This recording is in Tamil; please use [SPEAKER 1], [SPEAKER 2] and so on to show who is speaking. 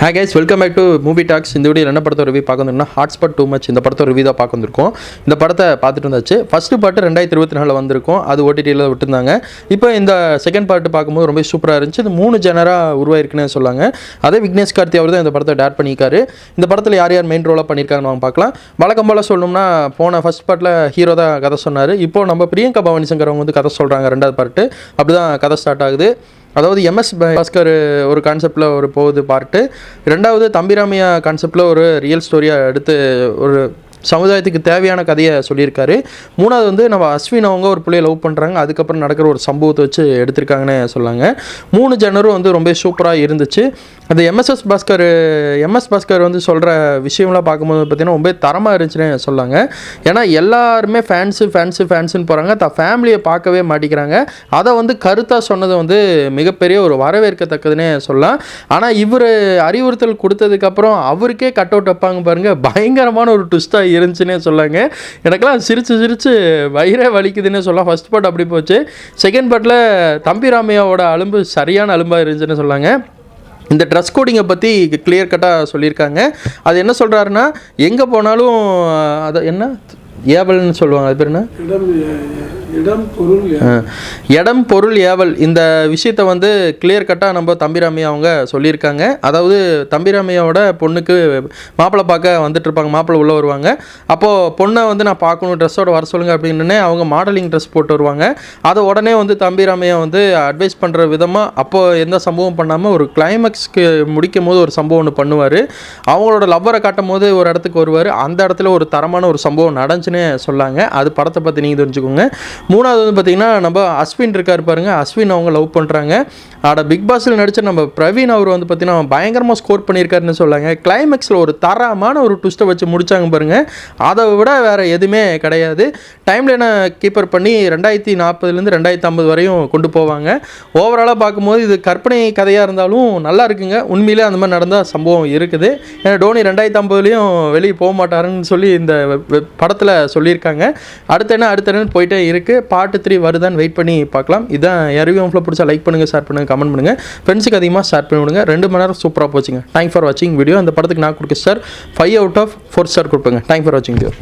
[SPEAKER 1] Hi guys, welcome back to Movie Talks. இந்த வீடியோல என்ன படத்தோட ரிவ்யூ பார்க்க வந்திருக்கோம்னா ஹாட்ஸ்பாட் டூ மச் இந்த படத்தோட ரிவ்யூ தான் பார்க்க வந்திருக்கோம். இந்த படத்தை பார்த்துட்டு வந்தாச்சு. ஃபர்ஸ்ட் பார்ட் 2024 வந்திருக்கும். அது OTT-ல விட்டுருந்தாங்க. இப்போ இந்த செகண்ட் பார்ட் பார்க்கும்போது ரொம்ப சூப்பராக இருந்துச்சு. இது 3 ஜெனரா உருவாயிருக்குன்னு சொல்லாங்க. அதே விக்னேஷ் கார்த்தி அவர் தான் இந்த படத்தை டேரக்ட் பண்ணியிருக்காரு. இந்த படத்தில் யார் யார் மெயின் ரோலாக பண்ணியிருக்காங்கன்னு வாங்க பார்க்கலாம். வழக்கம் போல் சொல்லணும்னா போன ஃபர்ஸ்ட் பார்ட்டில் ஹீரோ தான் கதை சொன்னார். இப்போ நம்ம பிரியங்கா பவானி சங்கர் அவங்க வந்து கதை சொல்கிறாங்க. ரெண்டாவது பார்ட்டு அப்படி தான் கதை ஸ்டார்ட் ஆகுது. அதாவது எம்எஸ் பாஸ்கர் ஒரு கான்செப்டில் ஒரு போகுது பார்ட்டு. ரெண்டாவது தம்பிராமையா கான்செப்டில் ஒரு ரியல் ஸ்டோரியாக எடுத்து ஒரு சமுதாயத்துக்கு தேவையான கதையை சொல்லியிருக்காரு. மூணாவது வந்து நம்ம அஸ்வின் அவங்க ஒரு பிள்ளையை லவ் பண்ணுறாங்க. அதுக்கப்புறம் நடக்கிற ஒரு சம்பவத்தை வச்சு எடுத்திருக்காங்கன்னு சொல்லாங்க. 3 ஜனரும் வந்து ரொம்ப சூப்பராக இருந்துச்சு. அந்த எம்எஸ் பாஸ்கர் வந்து சொல்கிற விஷயம்லாம் பார்க்கும்போது பார்த்திங்கன்னா ரொம்ப தரமாக இருந்துச்சுன்னு சொல்லாங்க. ஏன்னா எல்லாருமே ஃபேன்ஸுன்னு போகிறாங்க, ஃபேமிலியை பார்க்கவே மாட்டேங்கிறாங்க. அதை வந்து கருத்தாக சொன்னது வந்து மிகப்பெரிய ஒரு வரவேற்கத்தக்கதுன்னே சொல்லலாம். ஆனால் இவர் அறிவுறுத்தல் கொடுத்ததுக்கப்புறம் அவருக்கே கட் அவுட் வைப்பாங்க பாருங்கள், பயங்கரமான ஒரு ட்விஸ்ட்டாக இருந்துச்சுன்னே சொல்லாங்க. எனக்கெல்லாம் சிரிச்சு வயிறே வலிக்குதுன்னே சொல்லலாம். ஃபர்ஸ்ட் பார்ட் அப்படி போச்சு. செகண்ட் பார்ட்டில் தம்பிராமையாவோட அலும்பு சரியான அலும்பாக இருந்துச்சுன்னு சொல்லாங்க. இந்த ட்ரெஸ் கோடிங்கை பற்றி கிளியர் கட்டாக சொல்லியிருக்காங்க. அது என்ன சொல்கிறாருன்னா, எங்கே போனாலும் அதை என்ன ஏவல்னு சொல்லுவாங்க, அது பேர் என்ன, இடம் பொருள் ஏவல். இந்த விஷயத்தை வந்து கிளியர் கட்டாக நம்ம தம்பிராமையா அவங்க சொல்லியிருக்காங்க. அதாவது தம்பிராமையாவோட பொண்ணுக்கு மாப்பிள்ளை பார்க்க வந்துட்டு இருப்பாங்க. மாப்பிள்ளை உள்ளே வருவாங்க. அப்போது பொண்ணை வந்து நான் பார்க்கணும், ட்ரெஸ்ஸோட வர சொல்லுங்கள் அப்படின்னு அவங்க மாடலிங் ட்ரெஸ் போட்டு வருவாங்க. அதை உடனே வந்து தம்பிராமையா வந்து அட்வைஸ் பண்ணுற விதமாக அப்போது எந்த சம்பவம் பண்ணாமல் ஒரு கிளைமேக்ஸ்க்கு முடிக்கும் போது ஒரு சம்பவம் ஒன்று பண்ணுவார். அவங்களோட லவ்வரை காட்டும் போது ஒரு இடத்துக்கு வருவார். அந்த இடத்துல ஒரு தரமான ஒரு சம்பவம் நடந்துச்சுன்னே சொல்லாங்க. அது படத்தை பற்றி நீங்கள் தெரிஞ்சுக்கோங்க. மூணாவது வந்து பார்த்திங்கன்னா நம்ம அஸ்வின் இருக்கார் பாருங்கள். அஸ்வின் அவங்க லவ் பண்ணுறாங்க. பிக் பாஸில் நடித்த நம்ம பிரவீன் அவர் வந்து பார்த்திங்கன்னா பயங்கரமாக ஸ்கோர் பண்ணியிருக்காருன்னு சொல்லாங்க. கிளைமேக்ஸில் ஒரு தரமான ஒரு ட்விஸ்ட்டை வச்சு முடித்தாங்க பாருங்கள். அதை விட வேறு எதுவுமே கிடையாது. டைம்லைனை கீப்பர் பண்ணி 2040 2050 வரையும் கொண்டு போவாங்க. ஓவராலாக பார்க்கும்போது இது கற்பனை கதையாக இருந்தாலும் நல்லா இருக்குங்க. உண்மையிலே அந்த மாதிரி நடந்தால் சம்பவம் இருக்குது. ஏன்னா டோனி 2050 வெளியே போக மாட்டாருன்னு சொல்லி இந்த படத்தில் சொல்லியிருக்காங்க. அடுத்த என்ன போயிட்டே இருக்குது. பார்ட் 3 வருதான்னு வெயிட் பண்ணி பார்க்கலாம். இதான் ரிவ்யூ உங்களுக்கு பிடிச்சா லைக் பண்ணுங்கள், ஷேர் பண்ணுங்கள், கமெண்ட் பண்ணுங்கள். ஃப்ரெண்ட்ஸுக்கு அதிகமாக ஷேர் பண்ணி விடுங்க. 2 மணி நேரம் சூப்பராக போச்சுங்க. தேங்க்ஸ் ஃபார் வாட்சிங் வீடியோ. அந்த படத்துக்கு நான் கொடுக்க ஸ்டார் 5 out of 4 ஸ்டார் கொடுப்பேங்க. தேங்க்ஸ் ஃபார் வாட்சிங் வீடியோ.